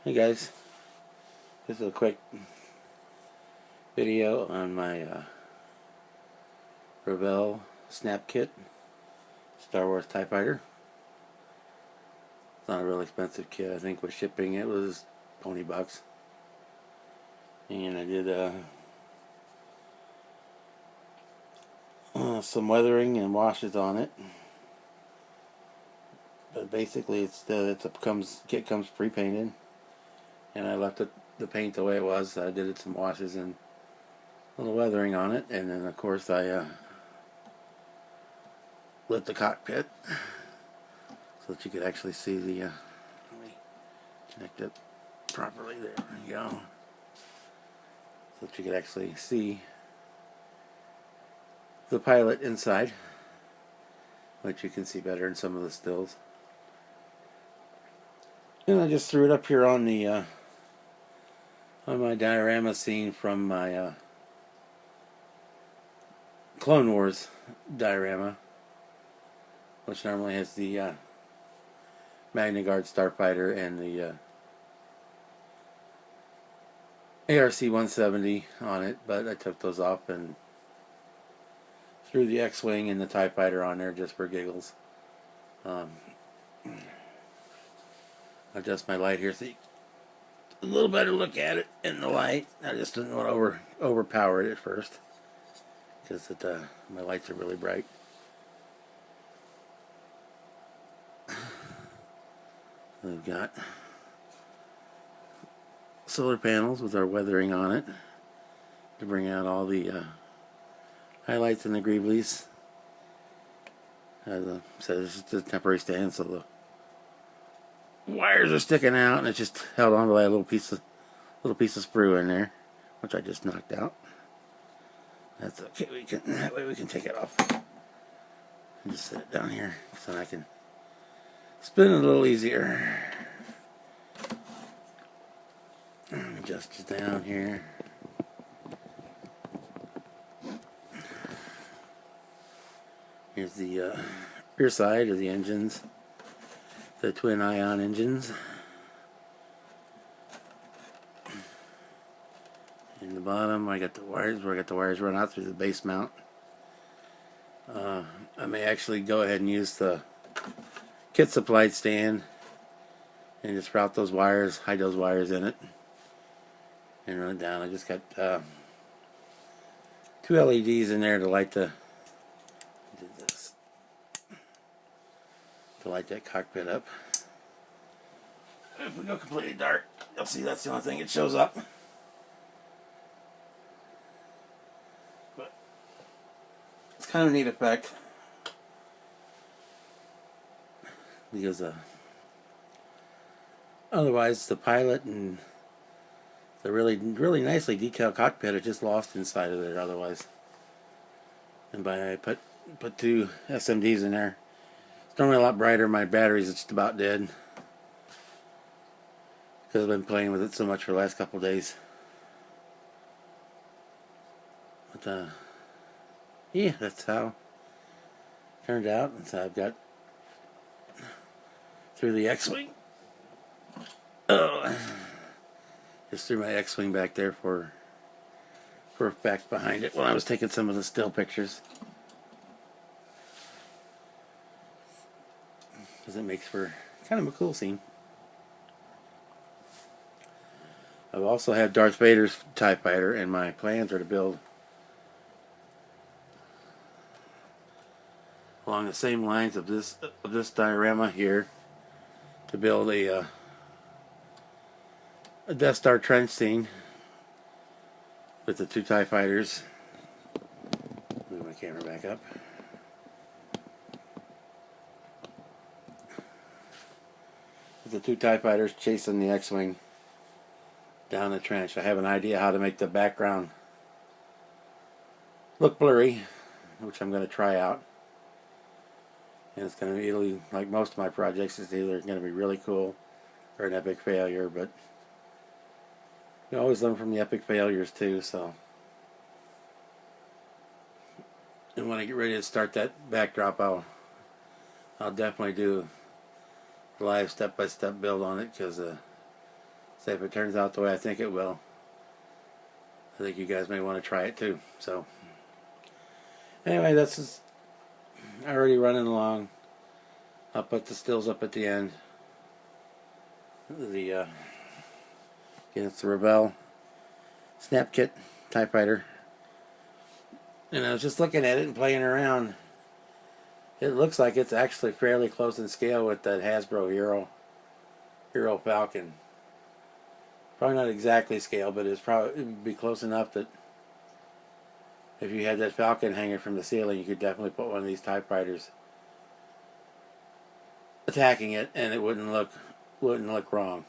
Hey guys, this is a quick video on my Revell snap kit, Star Wars TIE Fighter. It's not a real expensive kit. I think with shipping it was $20. And I did some weathering and washes on it. But basically kit comes pre-painted. And I left the paint the way it was. I did some washes and a little weathering on it, and then of course I lit the cockpit so that you could actually see the let me connect it properly. There you go. So that you could actually see the pilot inside, which you can see better in some of the stills. And I just threw it up here on the on my diorama scene from my Clone Wars diorama, which normally has the Magna Guard Starfighter and the ARC-170 on it, but I took those off and threw the X-Wing and the TIE Fighter on there just for giggles. Adjust my light here so you get a little better look at it in the light. I just didn't want to overpower it at first because my lights are really bright. We've got solar panels with our weathering on it to bring out all the highlights and the greeblies. As I said, this is just a temporary stand, so the wires are sticking out, and it's just held on by a little piece of sprue in there, which I just knocked out. That's okay. That way we can take it off and just set it down here so I can spin it a little easier. Adjust it down here. Here's the rear side of the engines, the twin ion engines. In the bottom, I got the wires where I got the wires run out through the base mount. I may actually go ahead and use the kit supplied stand and just route those wires, hide those wires in it, and run it down. I just got 2 LEDs in there to light to light that cockpit up. If we go completely dark, you'll see that's the only thing that shows up. But it's kind of a neat effect because otherwise the pilot and the really nicely detailed cockpit are just lost inside of there otherwise. And by I put 2 SMDs in there. It's normally a lot brighter. My batteries are just about dead because I've been playing with it so much for the last couple of days. But yeah, that's how it turned out. And so I've got through the X-Wing. Oh, just threw my X-Wing back there for effect behind it when I was taking some of the still pictures, because it makes for kind of a cool scene. I've also had Darth Vader's TIE Fighter, and my plans are to build along the same lines of this diorama here, to build a Death Star trench scene with the 2 TIE Fighters. Move my camera back up. With the 2 TIE Fighters chasing the X-Wing down the trench. I have an idea how to make the background look blurry, which I'm going to try out. And it's going to be either, like most of my projects, it's either going to be really cool or an epic failure, but you always learn from the epic failures too, so. And when I get ready to start that backdrop, I'll definitely do a live step-by-step build on it, because say if it turns out the way I think it will, I think you guys may want to try it too. So anyway, that's just already running along. I'll put the stills up at the end. Again, it's the Revell Snap Kit typewriter. And I was just looking at it and playing around. It looks like it's actually fairly close in scale with that Hasbro Hero Falcon. Probably not exactly scale, but it would be close enough that if you had that Falcon hanging from the ceiling, you could definitely put one of these typewriters attacking it, and it wouldn't look wrong.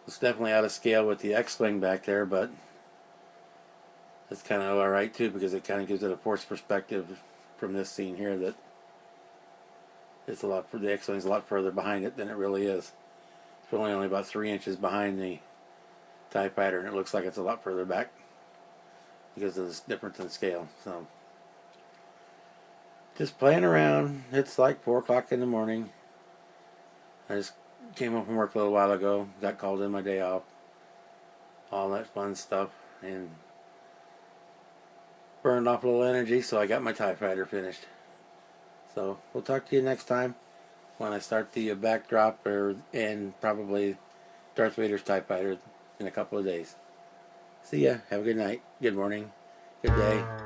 It's definitely out of scale with the X-Wing back there, but it's kind of alright too, because it kind of gives it a forced perspective from this scene here that the X-Wing's a lot further behind it than it really is. It's really only about 3 inches behind the typewriter, and it looks like it's a lot further back because of this difference in scale. So just playing around. It's like 4 o'clock in the morning. I just came home from work a little while ago, got called in my day off, all that fun stuff, and burned off a little energy, so I got my typewriter finished. So we'll talk to you next time when I start the backdrop and probably Darth Vader's typewriter in a couple of days. See ya. Have a good night, good morning, good day.